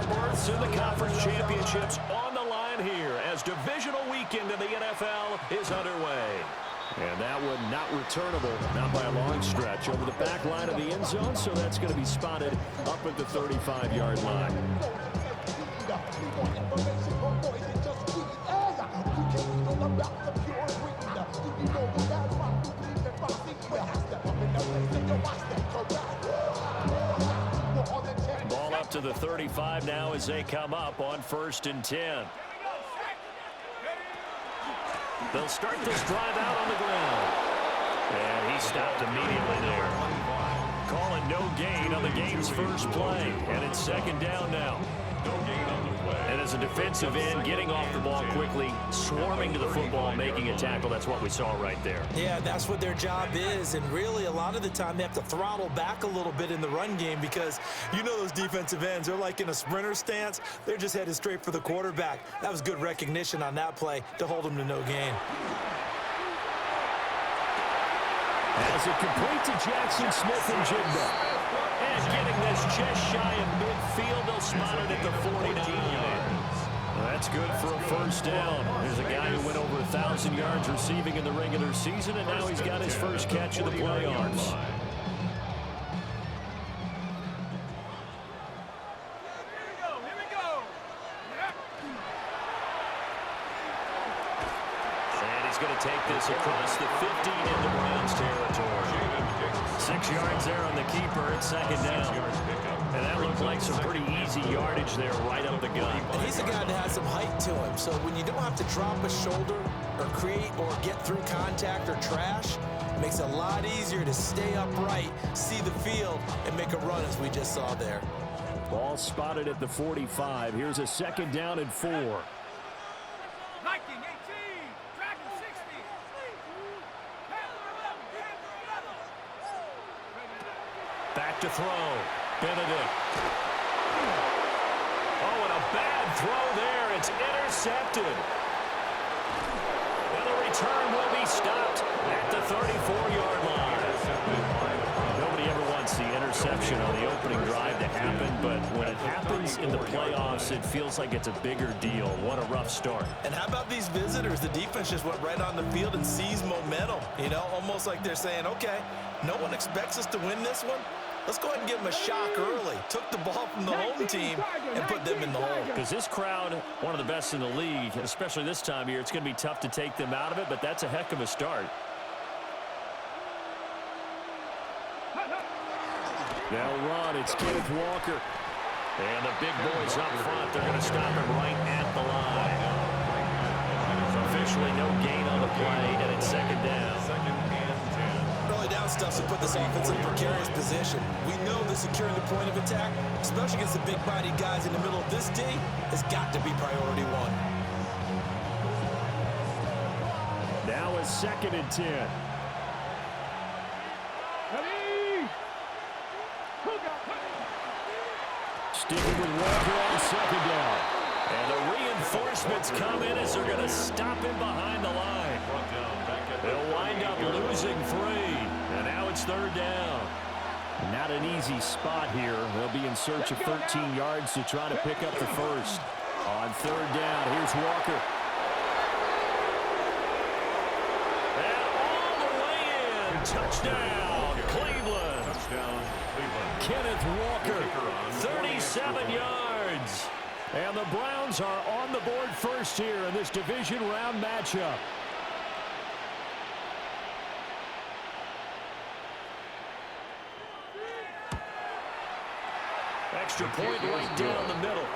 More berths in the conference championships on the line here as divisional weekend in the NFL is underway. And that one not returnable, not by a long stretch, over the back line of the end zone, so that's going to be spotted up at the 35-yard line. Ball up to the 35 now as they come up on 1st and 10. They'll start this drive out on the ground. And he stopped immediately there. Calling no gain on the game's first play. And it's 2nd down now. No gain on the play. And as a defensive end, getting off the ball quickly, swarming to the football, making a tackle. That's what we saw right there. Yeah, that's what their job is. And really, a lot of the time, they have to throttle back a little bit in the run game because you know those defensive ends, they're like in a sprinter stance. They're just headed straight for the quarterback. That was good recognition on that play to hold them to no gain. As it complete to Jackson Smith and Jigba. And getting this just shy of midfield, they'll spot it at the 49. That's good for a 1st down. There's a guy who went over 1,000 yards receiving in the regular season, and now he's got his first catch of the playoffs. Take this across the 15 into Browns territory. 6 yards there on the keeper at 2nd down. And that looked like some pretty easy yardage there right up the gut. And he's a guy that has some height to him. So when you don't have to drop a shoulder or create or get through contact or trash, it makes it a lot easier to stay upright, see the field, and make a run as we just saw there. Ball spotted at the 45. Here's a 2nd down and 4. Back to throw. Benedict. Oh, and a bad throw there. It's intercepted. And the return will be stopped at the 34-yard line. Nobody ever wants the interception on the opening drive to happen, but when it happens in the playoffs, it feels like it's a bigger deal. What a rough start. And how about these visitors? The defense just went right on the field and seized momentum. You know, almost like they're saying, okay, no one expects us to win this one. Let's go ahead and give them a shock early. Took the ball from the home team and put them in the hole. Because this crowd, one of the best in the league, especially this time of year, it's going to be tough to take them out of it, but that's a heck of a start. They'll run. It's Kenneth Walker. And the big boys up front, they're going to stop him right at the line. So officially no gain on the play, and it's 2nd down. Early down stuff to put this offense in a precarious position. We know that securing the point of attack, especially against the big-bodied guys in the middle of this D, has got to be priority one. Now a 2nd and 10. Sticking with Walker on 2nd down. And the reinforcements come in as they're going to stop him behind the line. They'll wind up losing 3. And now it's 3rd down. Not an easy spot here. They'll be in search of 13 yards to try to pick up the first. On 3rd down, here's Walker. And all the way in. Touchdown, Cleveland. Touchdown, Cleveland. Kenneth Walker, 37 yards. And the Browns are on the board first here in this division round matchup. Extra point right down the middle.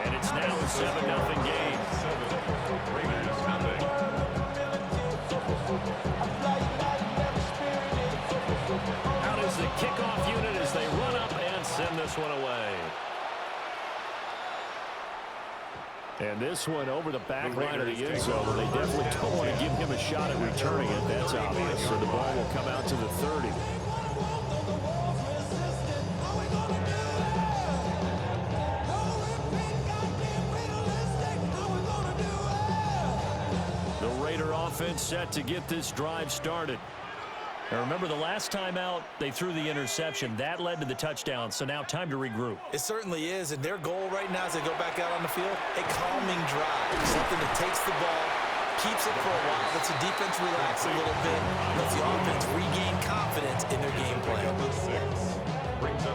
And it's now a 7-0 game. Out is the kickoff unit as they run up and send this one away. And this one over the back line of the end zone. They definitely don't want to give him a shot at returning it. That's obvious. So the ball will come out to the 30. The Raider offense set to get this drive started. Now remember, the last time out, they threw the interception. That led to the touchdown, so now time to regroup. It certainly is, and their goal right now as they go back out on the field, a calming drive, something that takes the ball, keeps it for a while, lets the defense relax a little bit, lets the offense regain confidence in their game plan.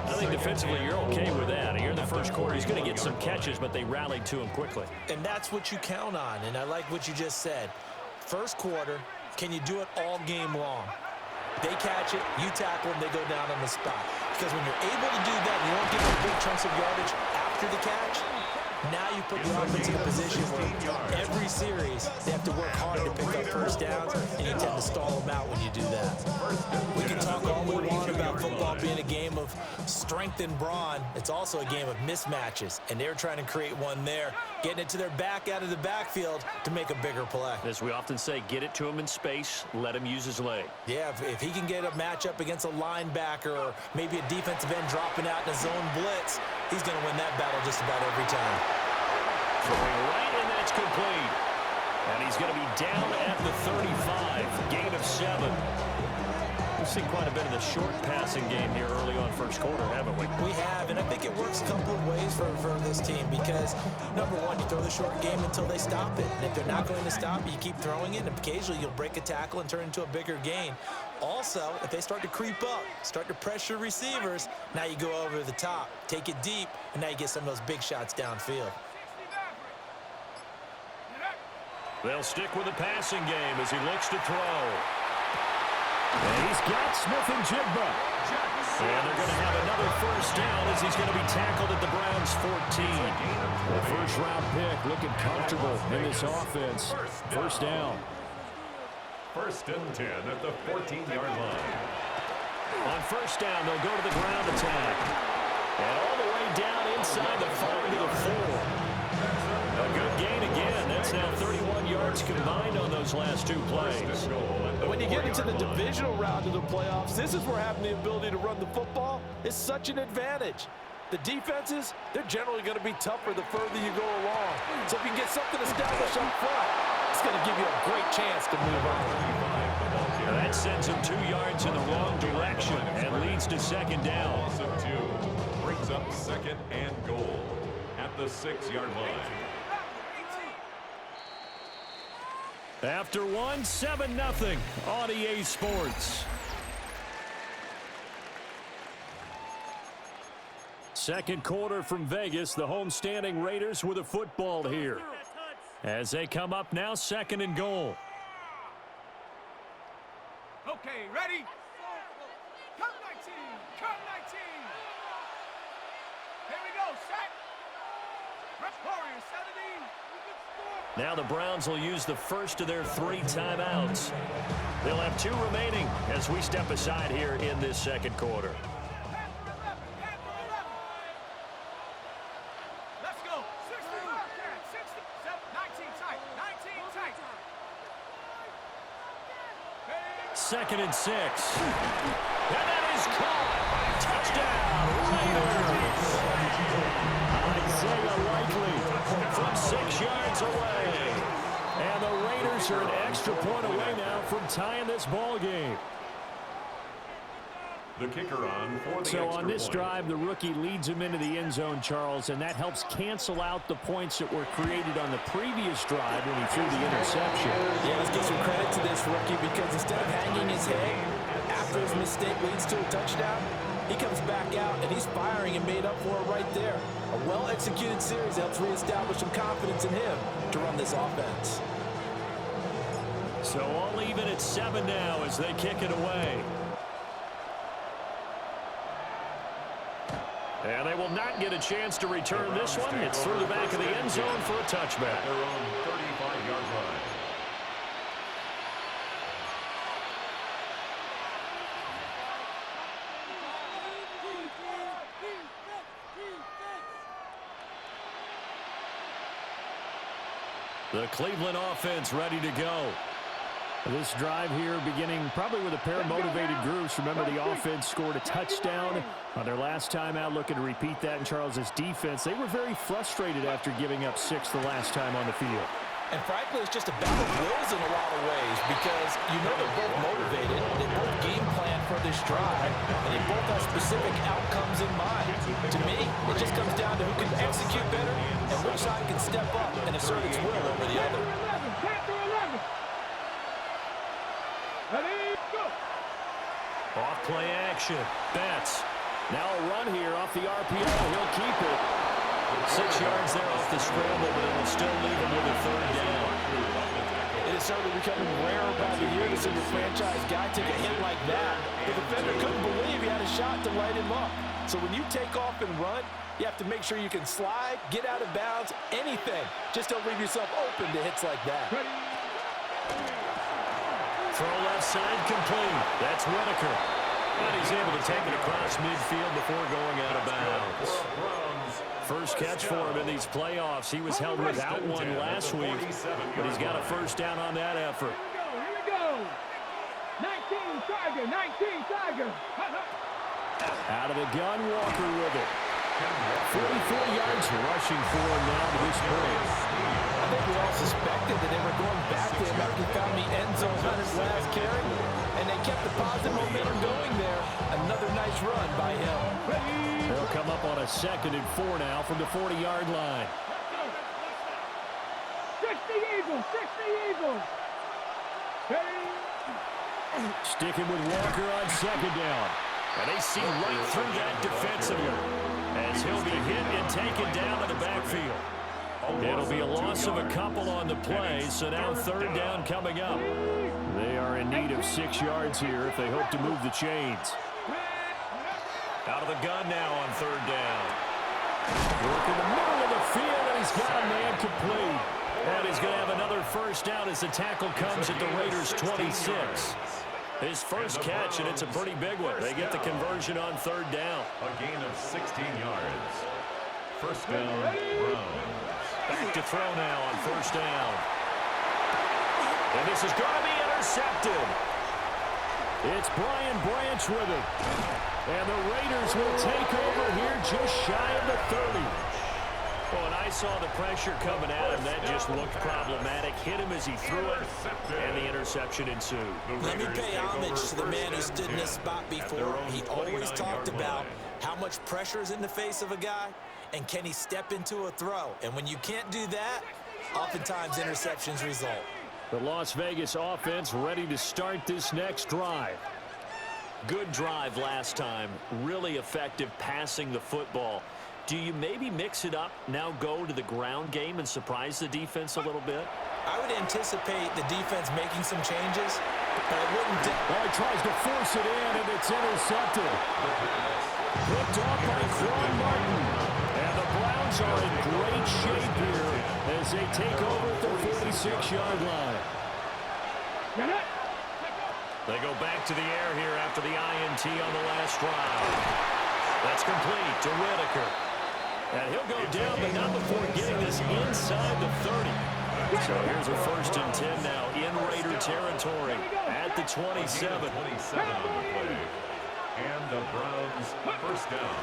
I think defensively you're okay with that. Here in the first quarter, he's going to get some catches, but they rallied to him quickly. And that's what you count on, and I like what you just said. First quarter, can you do it all game long? They catch it, you tackle them, they go down on the spot. Because when you're able to do that, you don't give them big chunks of yardage after the catch, now you put the offense in a position where every series they have to work hard to pick up first downs, and you tend to stall them out when you do that. We can talk all we want about football being a game of strength and brawn. It's also a game of mismatches, and they're trying to create one there, getting it to their back out of the backfield to make a bigger play. As we often say, get it to him in space, let him use his leg. Yeah, if he can get a matchup against a linebacker or maybe a defensive end dropping out in a zone blitz, he's going to win that battle just about every time. Throwing right, and that's complete. And he's going to be down at the 35, gain of 7. We've seen quite a bit of the short passing game here early on first quarter, haven't we? We have, and I think it works a couple of ways for this team because, number one, you throw the short game until they stop it. And if they're not going to stop it, you keep throwing it, and occasionally you'll break a tackle and turn it into a bigger gain. Also, if they start to creep up, start to pressure receivers, now you go over the top, take it deep, and now you get some of those big shots downfield. They'll stick with the passing game as he looks to throw. And he's got Smith and Jigba. And they're going to have another first down as he's going to be tackled at the Browns' 14. The first-round pick looking comfortable in this offense. First down. First and 10 at the 14-yard line. On first down, they'll go to the ground attack. And all the way down inside the 5 to the 4. A good gain again. That's now 31 yards combined on those last two plays. When you get into the divisional round of the playoffs, this is where having the ability to run the football is such an advantage. The defenses, they're generally going to be tougher the further you go along. So if you can get something established up front, it's going to give you a great chance to move on. That sends him 2 yards in the wrong direction and leads to second down. Loss of 2 brings up second and goal at the 6-yard line. After one, 7-0 on EA Sports. Second quarter from Vegas, the homestanding Raiders with a football here. As they come up now, second and goal. Okay, ready? Cut 19, cut 19. Here we go, set. Warriors, 70. Now the Browns will use the first of their 3 timeouts. They'll have 2 remaining as we step aside here in this second quarter. Let's go. 60, 60, 19 tight, 19 tight. Second and 6. And that is caught. Touchdown, Raiders. Isaiah Likely from 6 yards away. And the Raiders are an extra point away now from tying this ball game. The kicker on for the So extra on this point. drive, the rookie leads him into the end zone, Charles, and that helps cancel out the points that were created on the previous drive when he threw the interception. Yeah, let's give some credit to this rookie because instead of hanging his head after his mistake leads to a touchdown, he comes back out and he's firing and made up for it right there. A well-executed series helps reestablish some confidence in him to run this offense. So all even at 7 now as they kick it away. And they will not get a chance to return this one. It's through the back of the end zone for a touchback. Their own 35-yard line. The Cleveland offense ready to go. This drive here beginning probably with a pair of motivated groups. Remember, the offense scored a touchdown on their last time out, looking to repeat that in Charles's defense. They were very frustrated after giving up 6 the last time on the field. And frankly, it's just a battle of wills in a lot of ways because you know they're both motivated, they both game for this drive, and they both have specific outcomes in mind. To me, it just comes down to who can execute better and which side can step up and assert its will over the other. Ready, go. Off play action. Betts. Now a run here off the RPO. He'll keep it. 6 yards there off the scramble, but it will still leave him with a third down. It is certainly becoming rare by the year to see your franchise guy take a hit like that. The defender couldn't believe he had a shot to light him up. So when you take off and run, you have to make sure you can slide, get out of bounds, anything. Just don't leave yourself open to hits like that. Throw left side complete. That's Whitaker. And he's able to take it across midfield before going out of bounds. First catch for him in these playoffs. He was held without one last week, but he's got a first down on that effort. Here we go. 19 Tiger, 19 Tiger. Out of the gun, Walker with it. 44 yards rushing for him now to this point. I think we all suspected that they were going back to him after he found the end zone on his last carry, and they kept the positive momentum going there. Another nice run by him. They'll come up on a 2nd and 4 now from the 40-yard line. 60 Eagles, 60 Eagles. Sticking with Walker on 2nd down. And they see right through that defensively as he'll be hit and taken down in the backfield. It'll be a loss of a couple on the play, so now 3rd down coming up. They are in need of 6 yards here if they hope to move the chains. Out of the gun now on 3rd down. Work in the middle of the field, and he's got a man complete. And he's going to have another first down as the tackle comes at the Raiders' 26. His first catch, and it's a pretty big one. They get the conversion on 3rd down. A gain of 16 yards. First down, Browns. Back to throw now on 1st down. And this is going to be intercepted. It's Brian Branch with it. And the Raiders will take over here just shy of the 30. Well, and I saw the pressure coming at him. That just looked problematic. Hit him as he threw it, and the interception ensued. Let me pay homage to the man who stood in this spot before. He always talked about how much pressure is in the face of a guy, and can he step into a throw. And when you can't do that, oftentimes interceptions result. The Las Vegas offense ready to start this next drive. Good drive last time. Really effective passing the football. Do you maybe mix it up, now go to the ground game and surprise the defense a little bit? I would anticipate the defense making some changes, but I wouldn't. Well, he tries to force it in, and it's intercepted. Picked off by Quan Martin. And the Browns are in great shape here as they take over at the 46-yard line. They go back to the air here after the INT on the last drive. That's complete to Whitaker. And he'll go down, but not before getting this inside the 30. So here's a 1st and 10 now in Raider territory at the 27. 27 on the play. And the Browns first down.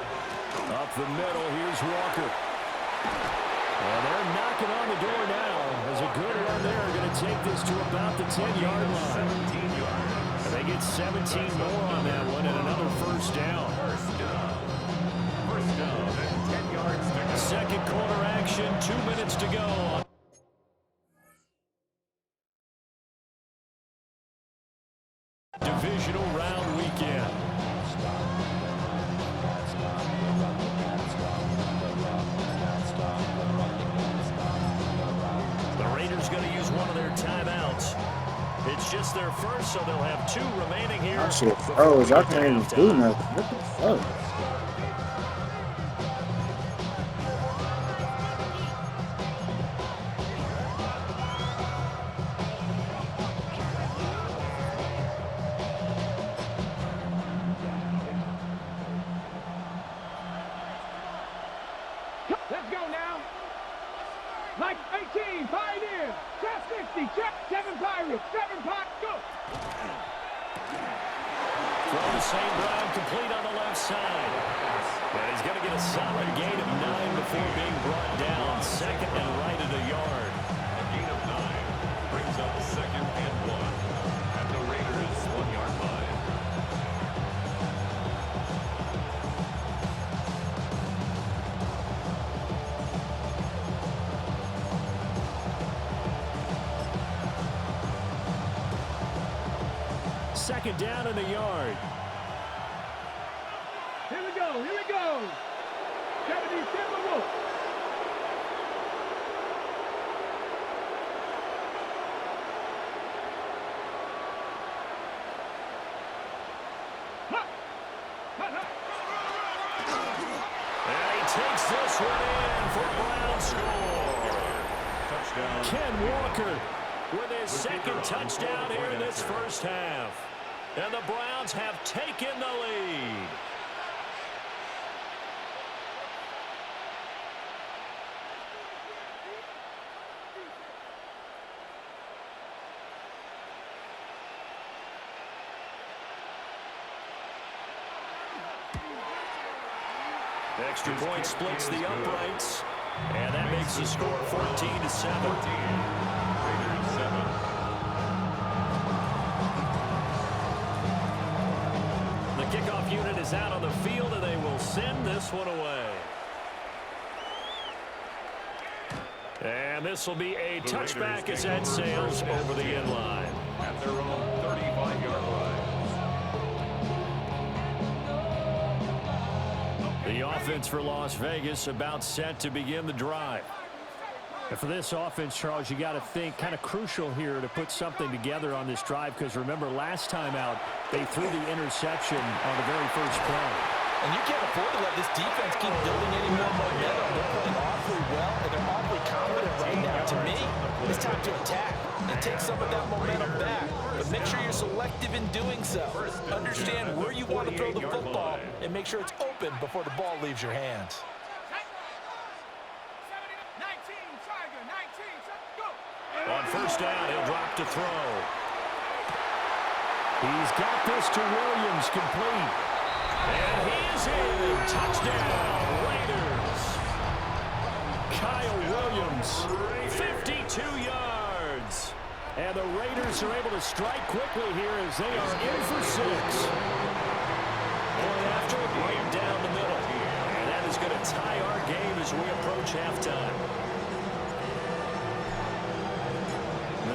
Up the middle, here's Walker. Well, they're knocking on the door now. As a good run there, going to take this to about the 10-yard line. 17 yards. And they get 17 more on that one and another first down. First down. First down and 10 yards to go. Second quarter action, 2 minutes to go. Divisional round weekend. The Raiders going to use one of their timeouts. It's just their first, so they'll have 2 remaining here. That shit froze. I can't even do nothing. What the fuck? Let's go now. Like 18, Pioneers. Check 60, check 7 Pirates, 7 Pirates, go. Throw to St. Brown, complete on the left side. And he's going to get a solid gain of 9 before being brought down. 2nd and right at a yard. A gain of 9 brings up 2nd and 1 at the Raiders' 1-yard line. second down and a yard. Here we go. Here we go. 77 Wolf. And he takes this one in for Brown score. Touchdown. Ken Walker with his second touchdown here in this first half. And the Browns have taken the lead. Extra point splits the uprights, and that makes the score 14-7. Raiders 7. The kickoff unit is out on the field, and they will send this one away. And this will be a touchback as that sails over the end line. At their own 35-yard line. The offense for Las Vegas about set to begin the drive. And for this offense, Charles, you got to think kind of crucial here to put something together on this drive, because remember last time out they threw the interception on the very first play. And you can't afford to let this defense keep building any more momentum. They're playing awfully well, and they're awfully confident right now. To me, it's time to attack and take some of that momentum back. But make sure you're selective in doing so. Understand where you want to throw the football and make sure it's open before the ball leaves your hands. On first down, he'll drop to throw. He's got this to Williams, complete. And he is in. Touchdown, Raiders. Kyle Williams, 52 yards. And the Raiders are able to strike quickly here as they are in for 6. Going after it right down the middle. And that is going to tie our game as we approach halftime.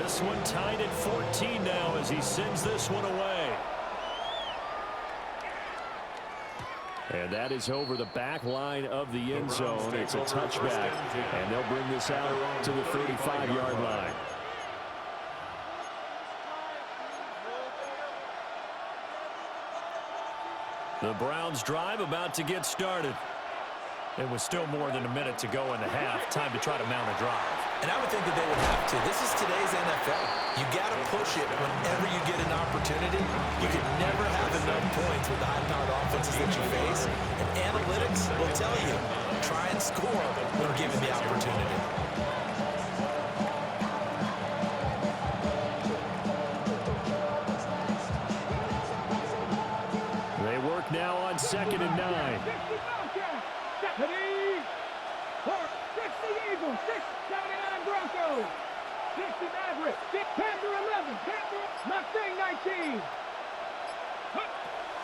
This one tied at 14 now as he sends this one away. And that is over the back line of the end zone. It's a touchback, and they'll bring this out to the 35-yard line. The Browns drive about to get started. It was still more than a minute to go in the half. Time to try to mount a drive. And I would think that they would have to. This is today's NFL. You got to push it whenever you get an opportunity. You can never have enough points with the high-powered offenses that you face. And analytics will tell you, try and score when given the opportunity. They work now on 2nd and 9. 60 Eagles, 79 Broncos, 60 Mavericks, Panther 11, Panther Mustang 19.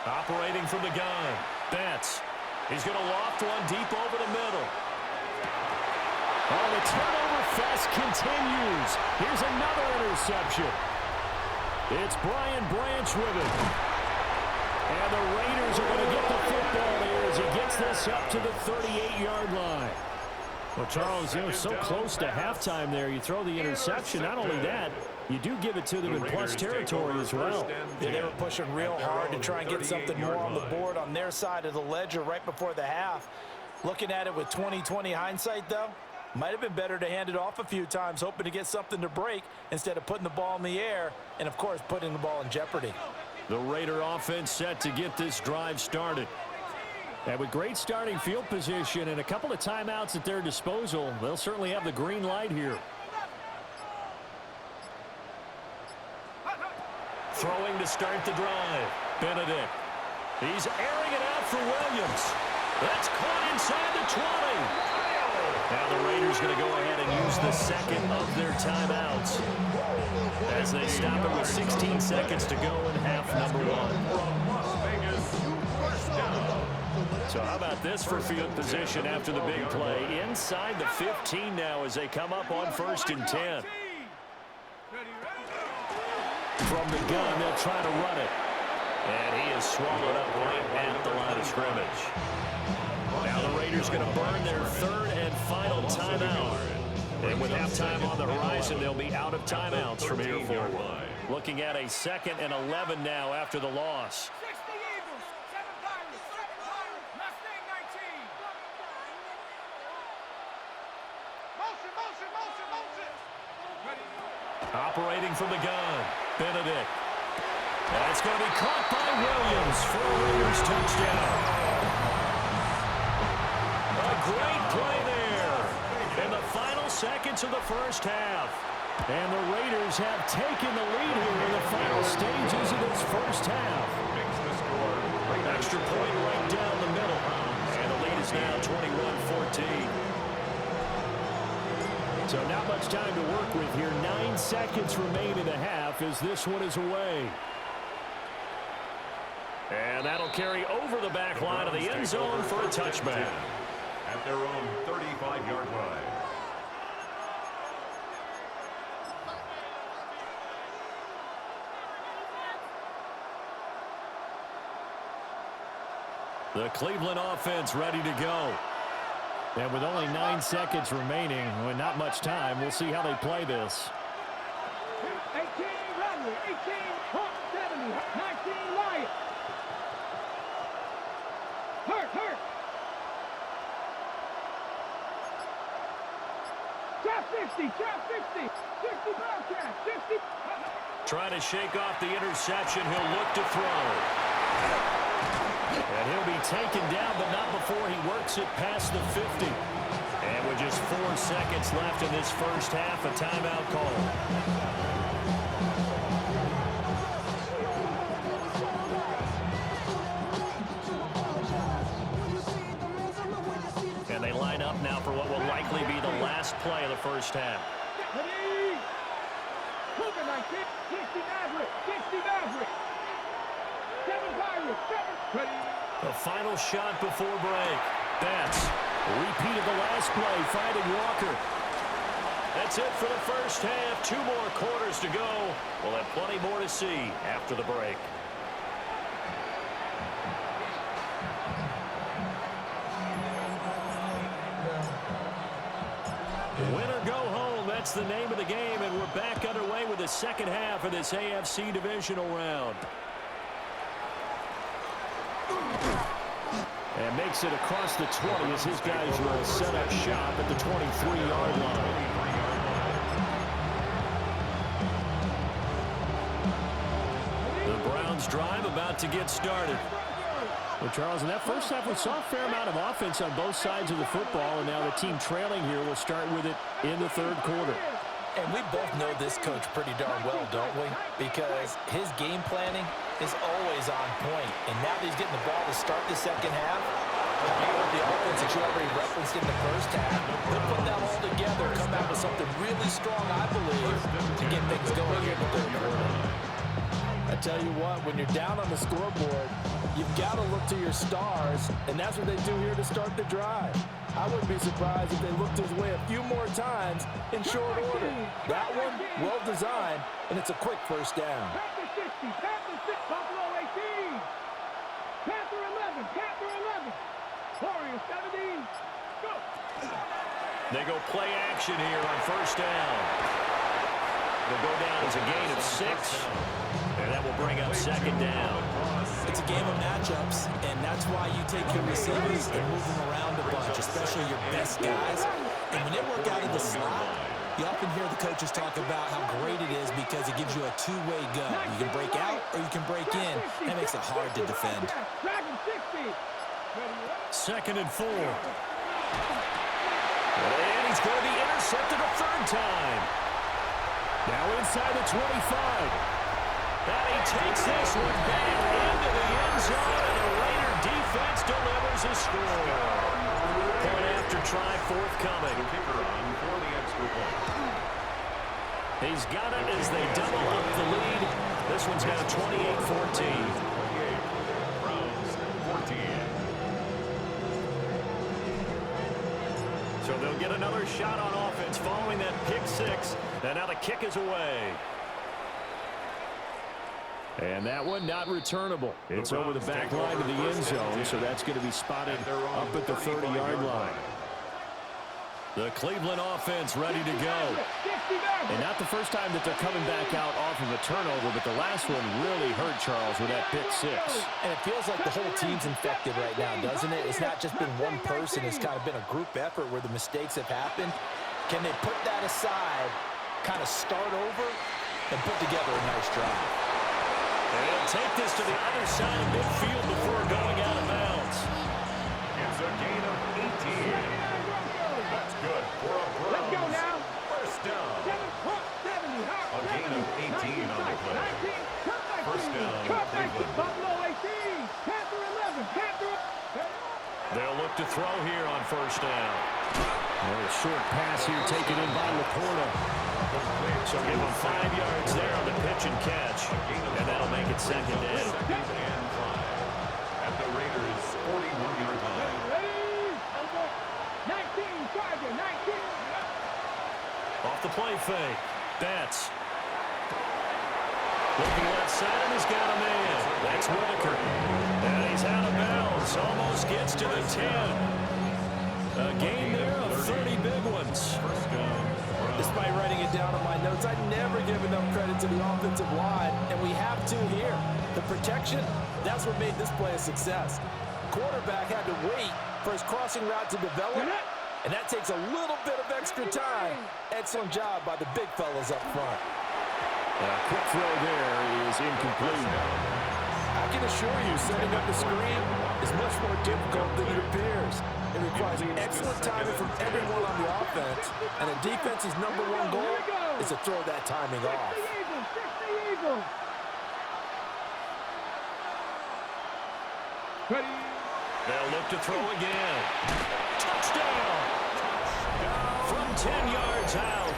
Operating from the gun. Betts. He's going to loft one deep over the middle. Oh, the turnover fest continues. Here's another interception. It's Brian Branch with it. And the Raiders are going to get the football here as he gets this up to the 38-yard line. Well, Charles, you know, so close to halftime there. You throw the interception. Not only that, you do give it to them in plus territory as well. Yeah, they were pushing real hard to try and get something more on the board on their side of the ledger right before the half. Looking at it with 20/20 hindsight, though, might have been better to hand it off a few times, hoping to get something to break instead of putting the ball in the air and, of course, putting the ball in jeopardy. The Raider offense set to get this drive started. And with great starting field position and a couple of timeouts at their disposal, they'll certainly have the green light here. Throwing to start the drive. Benedict. He's airing it out for Williams. That's caught inside the 20. Now the Raiders going to go ahead and use the second of their timeouts as they stop it with 16 seconds to go in half number 1. Las Vegas, first down. So how about this for field position after the big play? Inside the 15 now as they come up on 1st and 10. From the gun, they'll try to run it. And he is swallowed up right at the line of scrimmage. Now the Raiders going to burn their third and final timeout. And with halftime on the horizon, they'll be out of timeouts from here forward. Looking at a 2nd and 11 now after the loss. 60 Eagles, 7 Pirates, 7 Pirates, Mustang 19. Motion, motion, motion, motion. Ready. Operating from the gun, Benedict. That's going to be caught by Williams for a Raiders touchdown. A great play there in the final seconds of the first half. And the Raiders have taken the lead here in the final stages of this first half. Extra point right down the middle. And the lead is now 21-14. So not much time to work with here. 9 seconds remain in the half as this one is away. And that'll carry over the back line of the end zone for a touchback. At their own 35-yard line. The Cleveland offense ready to go. And with only 9 seconds remaining, with not much time, we'll see how they play this. 18 Rodney, 18 Hawk, 70, 19 Wyatt. Hurt. Trap 50, 60 Bobcat, 60. Trying to shake off the interception. He'll look to throw. And he'll be taken down, but not before he works it past the 50. And with just 4 seconds left in this first half, a timeout call. And they line up now for what will likely be the last play of the first half. Ready. Cougar 19, 60 Maverick, 60 Maverick. 7 Pirates, 7. Ready. The final shot before break. That's a repeat of the last play, finding Walker. That's it for the first half. 2 more quarters to go. We'll have plenty more to see after the break. Win or go home, that's the name of the game, and we're back underway with the second half of this AFC divisional round. And makes it across the 20 as his guys will set up shop at the 23-yard line. The Browns drive about to get started. Well, Charles, in that first half, we saw a fair amount of offense on both sides of the football, and now the team trailing here will start with it in the third quarter. And we both know this coach pretty darn well, don't we? Because his game planning is always on point. And now that he's getting the ball to start the second half, the offense that you already referenced in the first half, they'll put that all together and come out with something really strong, I believe, to get things going here in the third quarter. I tell you what, when you're down on the scoreboard, you've got to look to your stars, and that's what they do here to start the drive. I wouldn't be surprised if they looked his way a few more times in short order. That one, well designed, and it's a quick first down. Panther 60, Panther 6, Buffalo 18. Panther 11, Panther 11. Warriors 17. Go. They go play action here on first down. They'll go down as a gain of 6. And that will bring up second down. It's a game of matchups, and that's why you take your receivers and move them around a bunch, especially your best guys. And when they work out of the slot, you often hear the coaches talk about how great it is because it gives you a two-way go. You can break out or you can break in. That makes it hard to defend. Second and 4. And he's going to be intercepted a third time. Now inside the 25. And he takes this one back into the end zone, and the Raider defense delivers a score. Point after try forthcoming. Kicker on for the extra point. He's got it as they double up the lead. This one's now 28-14. 28. Browns 14. So they'll get another shot on offense following that pick 6. And now the kick is away. And that one not returnable. It's over the back line of the end zone, so that's going to be spotted up at the 30-yard line. The Cleveland offense ready to go. And not the first time that they're coming back out off of a turnover, but the last one really hurt Charles with that pick six. And it feels like the whole team's infected right now, doesn't it? It's not just been one person. It's kind of been a group effort where the mistakes have happened. Can they put that aside, kind of start over, and put together a nice drive? They'll take this to the other side of midfield before going out of bounds. It's a gain of 18. That's good for a Browns. Let's go now. First down. 70. A gain of 18 on the play. First down, Cleveland. Buffalo 18. Panther 11. Panther. They'll look to throw here on first down. A short pass here taken in by Laporta. So give him 5 yards there on the pitch and catch. And that'll make it second down. Second and 5. At the Raiders' 41-yard line. 19. Charger. 19. Off the play fake. Betts. Looking left side, and he's got a man. That's Whitaker. And he's out of bounds. Almost gets to the 10. A gain there of 30 big ones. Despite writing it down on my notes, I never give enough credit to the offensive line, and we have to here. The protection, that's what made this play a success. Quarterback had to wait for his crossing route to develop, and that takes a little bit of extra time. Excellent job by the big fellas up front. Quick throw there is incomplete. I can assure you, setting up the screen is much more difficult than it appears. It requires excellent timing from everyone on the offense, and a defense's #1 goal is to throw that timing off. 60 Eagles. Ready. They'll look to throw again. Touchdown! From 10 yards out.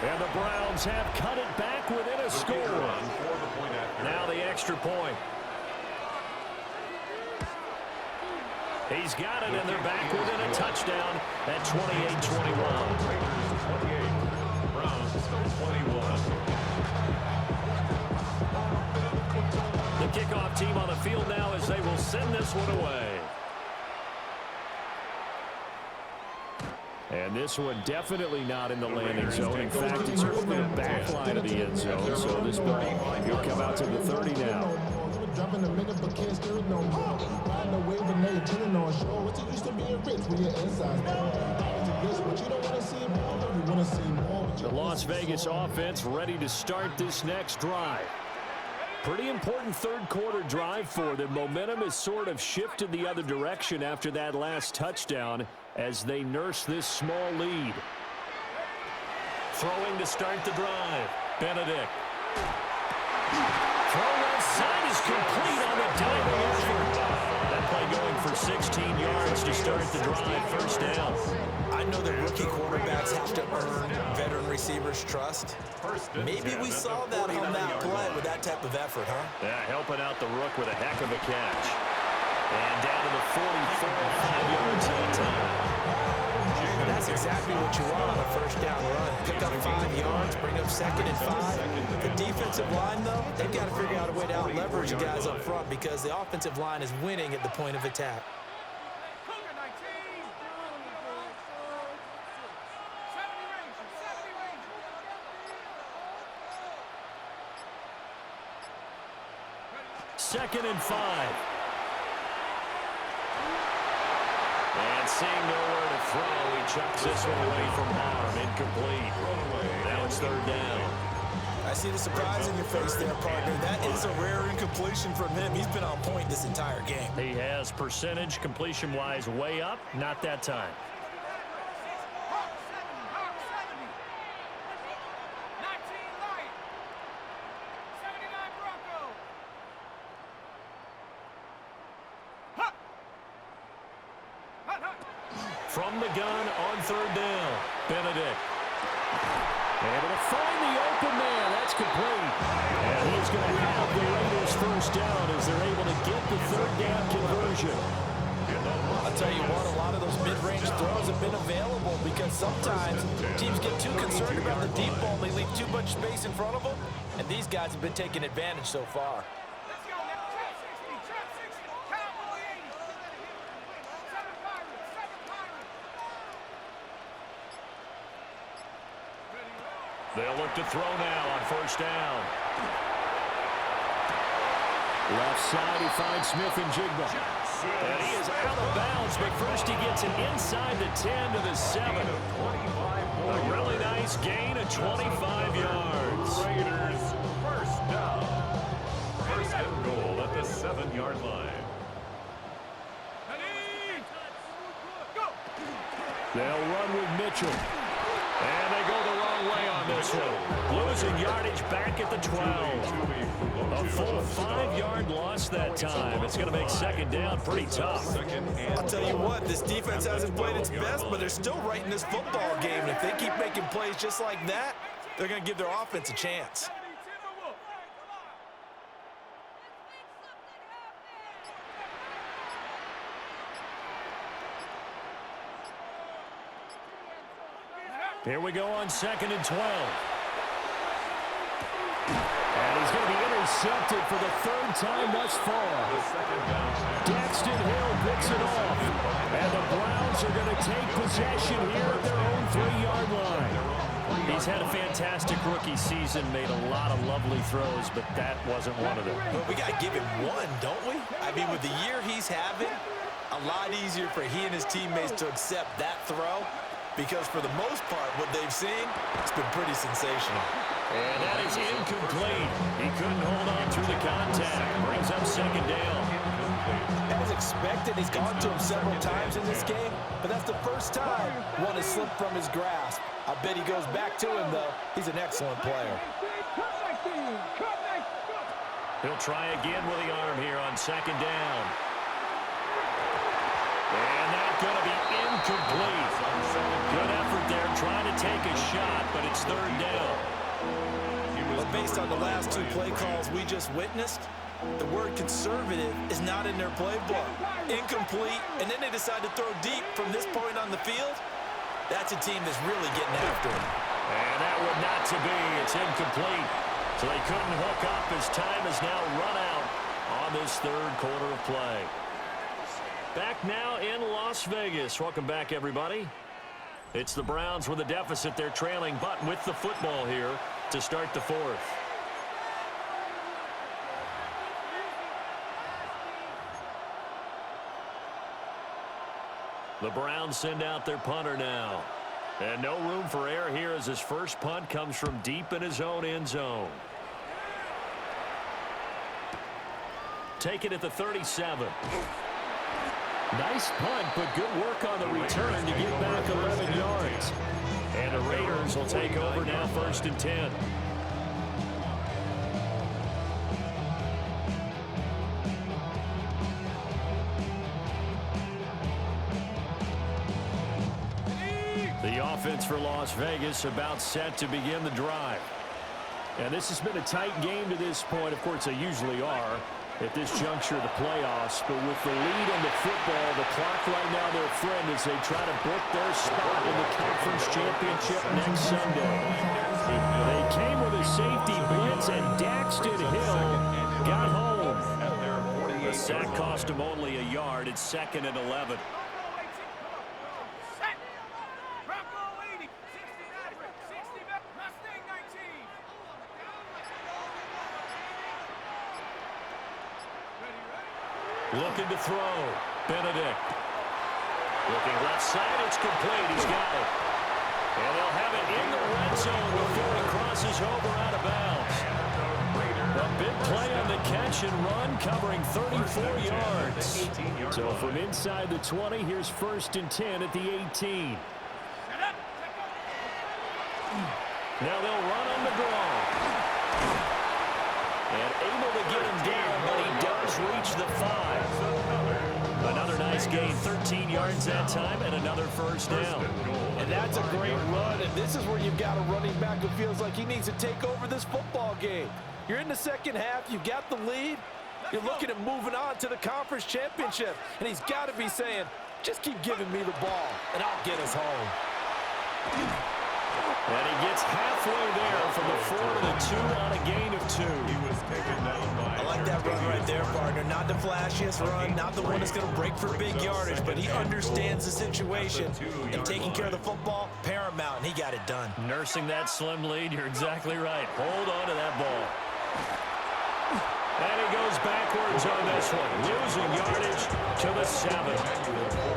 And the Browns have cut it back within a score. Now the extra point. He's got it, and they're back within a touchdown at 28-21. Browns 21. The kickoff team on the field now as they will send this one away. And this one definitely not in the landing zone. In fact, it's over the back line of the end zone. So this ball, he'll come out to the 30 now. Dropping a minute but can't steer it no more. Riding a wave and now you're turning on shore. What's it used to being rich when your inside's down? But you don't want to see more. You want to see more. The Las Vegas offense ready to start this next drive. Pretty important third quarter drive for them. Momentum has sort of shifted the other direction after that last touchdown as they nurse this small lead. Throwing to start the drive. Benedict. Throw left side is complete on the diving effort. That play going for 16 yards to start the drive. First down. I know that rookie quarterbacks have to earn veteran receivers' trust. Maybe we saw that on that play with that type of effort, huh? Yeah, helping out the rook with a heck of a catch. And down to the 44, 5 yards that time. And that's exactly what you want on a first down run. Pick up 5 yards, bring up 2nd and 5. The defensive line, though, they've got to figure out a way to out-leverage the guys up front because the offensive line is winning at the point of attack. Second and 5. And seeing nowhere to throw, he chucks this one away from harm. Incomplete. Now it's third down. I see the surprise in your face there, partner. That is a rare incompletion from him. He's been on point this entire game. He has percentage completion-wise way up. Not that time. From the gun on third down, Benedict. Able to find the open man. That's complete. And he's going to have the Raiders first down as they're able to get the third down conversion. I'll tell you what, a lot of those mid-range throws have been available because sometimes teams get too concerned about the deep ball and they leave too much space in front of them, and these guys have been taking advantage so far. They'll look to throw now on first down. Left side, he finds Smith and Jigba. And he is out of bounds, but first he gets it inside the 10 to the 7. A really nice gain of 25 yards. Raiders first down. First and goal at the 7-yard line. They'll run with Mitchell. And they go the wrong way on this one. Losing yardage back at the 12. A full 5-yard loss that time. It's going to make second down pretty tough. I'll tell you what, this defense hasn't played its best, but they're still right in this football game. And if they keep making plays just like that, they're going to give their offense a chance. Here we go on 2nd and 12. And he's going to be intercepted for the 3rd time thus far. Daxton Hill picks it off. And the Browns are going to take possession here at their own 3-yard line. He's had a fantastic rookie season, made a lot of lovely throws, but that wasn't one of them. Well, we got to give him one, don't we? I mean, with the year he's having, a lot easier for he and his teammates to accept that throw. Because for the most part, what they've seen, it's been pretty sensational. And that is incomplete. He couldn't hold on through the contact. Brings up second down. As expected, he's gone to him several times in this game, but that's the first time one has slipped from his grasp. I bet he goes back to him, though. He's an excellent player. He'll try again with the arm here on second down. And that's going to be incomplete. Good effort there trying to take a shot, but it's 3rd down. Well, based on the last 2 play calls we just witnessed, the word conservative is not in their playbook. Incomplete, and then they decide to throw deep from this point on the field. That's a team that's really getting after it. And that would not to be. It's incomplete. So they couldn't hook up as time has now run out on this 3rd quarter of play. Back now in Las Vegas. Welcome back, everybody. It's the Browns with a deficit. They're trailing, but with the football here to start the 4th. The Browns send out their punter now. And no room for error here as his first punt comes from deep in his own end zone. Take it at the 37. Nice punt, but good work on the return to get back 11 yards. And the Raiders will take over now 1st and 10. The offense for Las Vegas about set to begin the drive. And this has been a tight game to this point. Of course, they usually are at this juncture of the playoffs. But with the lead on the football, the clock right now their friend as they try to book their spot in the conference championship next Sunday. They came with a safety blitz, and Daxton Hill got home. The sack cost him only a yard. It's 2nd and 11. Looking to throw. Benedict. Looking left side. It's complete. He's got it. And they'll have it in the red zone before he crosses over out of bounds. A big play on the catch and run, covering 34 yards. So from inside the 20, here's 1st and 10 at the 18. Now they'll run on the draw. And able to get him down, but he does reach the 5. Another nice gain, 13 yards that time, and another first down. And that's a great run, and this is where you've got a running back who feels like he needs to take over this football game. You're in the second half, you've got the lead, You're looking at moving on to the conference championship, and he's got to be saying, just keep giving me the ball, and I'll get us home. And he gets halfway there from the 4 to the 2 on a gain of 2. He was taken down by... I like that run right there, partner. Not the flashiest run, not the one that's going to break for big yardage, but he understands the situation. And taking care of the football, paramount, and he got it done. Nursing that slim lead, you're exactly right. Hold on to that ball. And he goes backwards on this one, losing yardage to the 7.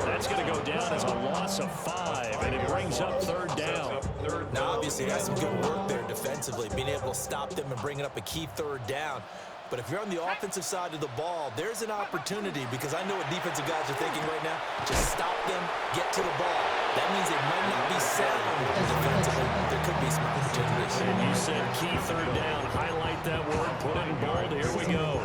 That's going to go down as a loss of 5, and it brings up 3rd down. Now, obviously, that's some good work there defensively, being able to stop them and bringing up a key 3rd down. But if you're on the offensive side of the ball, there's an opportunity, because I know what defensive guys are thinking right now. Just stop them, get to the ball. That means they might not be sound defensively. There could be some opportunities. And you said key 3rd down. Highlight that word, put it in bold. Here we go.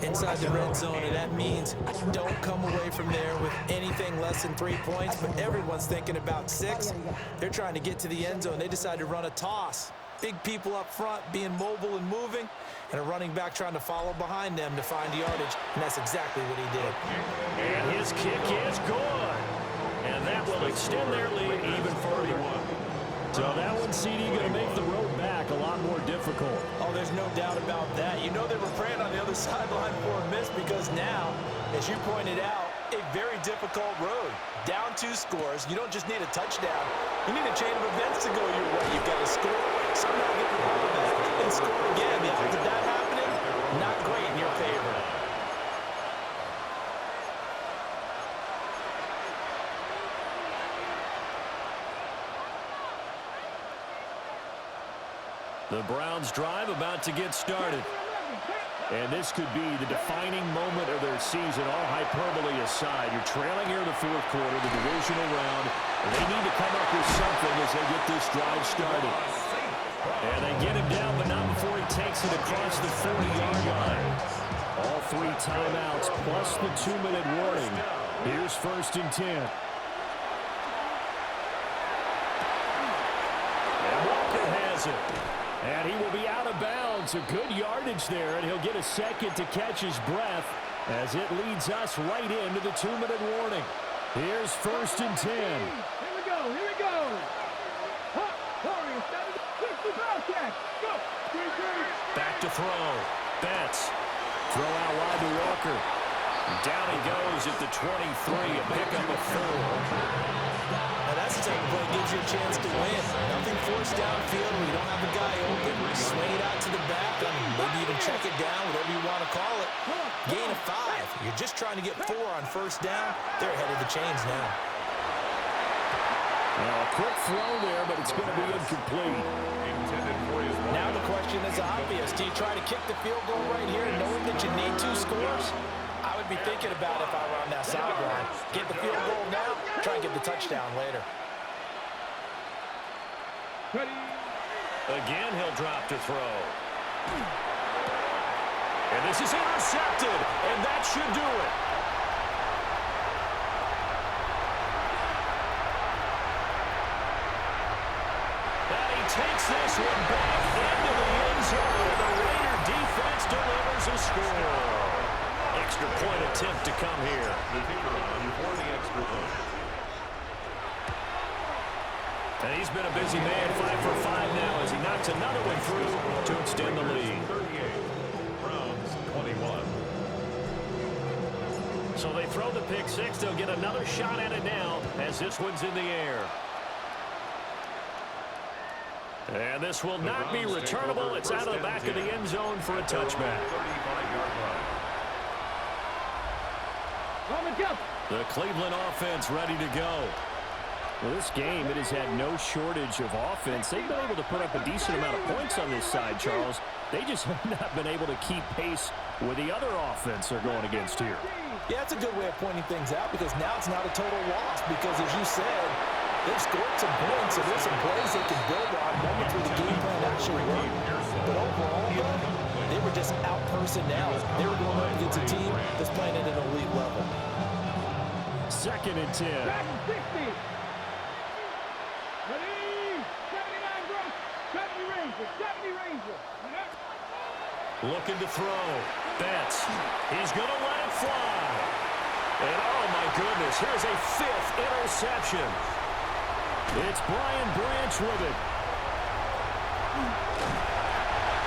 Inside the red zone, and that means don't come away from there with anything less than 3 points, but everyone's thinking about 6. They're trying to get to the end zone. They decide to run a toss. Big people up front being mobile and moving, and a running back trying to follow behind them to find yardage, and that's exactly what he did. And his kick is good. And that will extend their lead even further. So that one, CD, going to make the road back a lot more difficult. Oh, there's no doubt about that. You know they were praying on the other sideline for a miss, because now, as you pointed out, a very difficult road. Down 2 scores. You don't just need a touchdown. You need a chain of events to go your way. You've got to score, somehow get the ball back, and score again. The odds of that happening, not great in your favor. The Browns drive about to get started. And this could be the defining moment of their season, all hyperbole aside. You're trailing here in the 4th quarter, the divisional round. They need to come up with something as they get this drive started. And they get him down, but not before he takes it across the 40-yard line. All 3 timeouts plus the 2-minute warning. Here's 1st and 10. And Walker has it. And he will be out of bounds. A good yardage there, and he'll get a second to catch his breath as it leads us right into the 2-minute warning. Here's 1st and 10. Here we go, here we go. Hot, hurry, 60 ball catch. Go. Back to throw. Betts. Throw out wide to Walker. Down he goes at the 23, a pickup of 4. Now that's the type of play that gives you a chance to win. Nothing forced downfield where you don't have a guy open. Swing it out to the back, and maybe even check it down, whatever you want to call it. Gain of 5. You're just trying to get 4 on 1st down. They're ahead of the chains now. Now a quick throw there, but it's going to be incomplete. Now the question is obvious. Do you try to kick the field goal right here knowing that you need 2 scores? I would be thinking about it if I were on that sideline. Get the field goal now, try and get the touchdown later. Again, he'll drop to throw. And this is intercepted, and that should do it. And he takes this one back into the end zone, and the Raider defense delivers a score. Extra point attempt to come here. The kicker on for the extra point. And he's been a busy man, 5 for 5 now as he knocks another one through to extend the lead. 38, Browns 21. So they throw the pick 6. They'll get another shot at it now as this one's in the air. And this will not be returnable. It's out of the back of the end zone for a touchback. 35-yard line. The Cleveland offense ready to go. Well, this game, it has had no shortage of offense. They've been able to put up a decent amount of points on this side, Charles. They just have not been able to keep pace with the other offense they're going against here. Yeah, that's a good way of pointing things out, because now it's not a total loss, because as you said, they've scored some points, so there's some plays they can build on moments where the game plan actually worked. But overall, though, they were just out-personnel. They were going up against a team that's playing at an elite level. 2nd and 10. Back to 60. Ready? 79 Gross. 70 Ranger. 70 Ranger. Looking to throw. Betts. He's going to let it fly. And oh my goodness, here's a 5th interception. It's Brian Branch with it.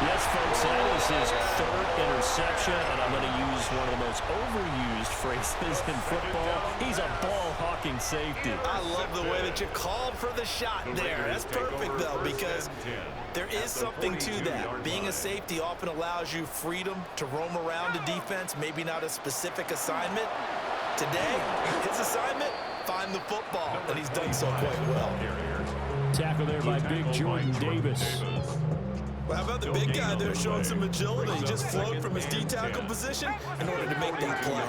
Yes, folks, that is his 3rd interception, and I'm going to use one of the most overused phrases in football. He's a ball-hawking safety. I love the way that you called for the shot there. That's perfect, though, because there is something to that. Being a safety often allows you freedom to roam around the defense, maybe not a specific assignment. Today, his assignment, find the football, and he's done so quite well. Tackle there by Big Jordan Davis. Well, how about the big guy there showing some agility? He just float from his D-tackle position in order to make that play.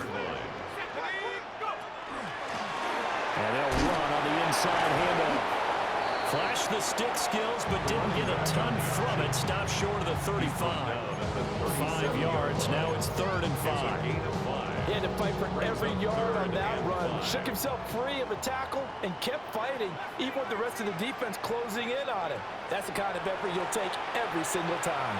And they'll run on the inside handoff. Flashed the stick skills, but didn't get a ton from it. Stopped short of the 35. 5 yards. Now it's 3rd and 5. He had to fight for every yard on that run. Shook himself free of a tackle and kept fighting, even with the rest of the defense closing in on him. That's the kind of effort you'll take every single time.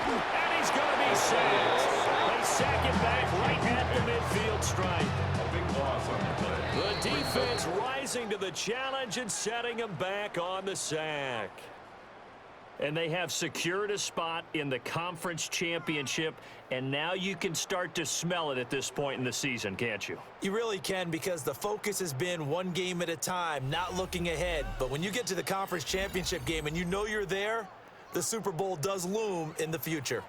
And he's going to be sacked. They sack him back right at the midfield stripe. A big loss on the play. The defense rising to the challenge and setting him back on the sack. And they have secured a spot in the conference championship, and now you can start to smell it at this point in the season, can't you? You really can, because the focus has been one game at a time, not looking ahead. But when you get to the conference championship game and you know you're there, the Super Bowl does loom in the future.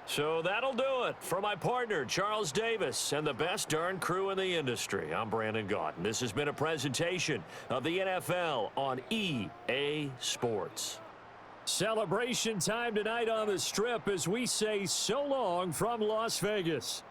So that'll do it for my partner, Charles Davis, and the best darn crew in the industry. I'm Brandon Gaudin. This has been a presentation of the NFL on EA Sports. Celebration time tonight on the Strip as we say so long from Las Vegas.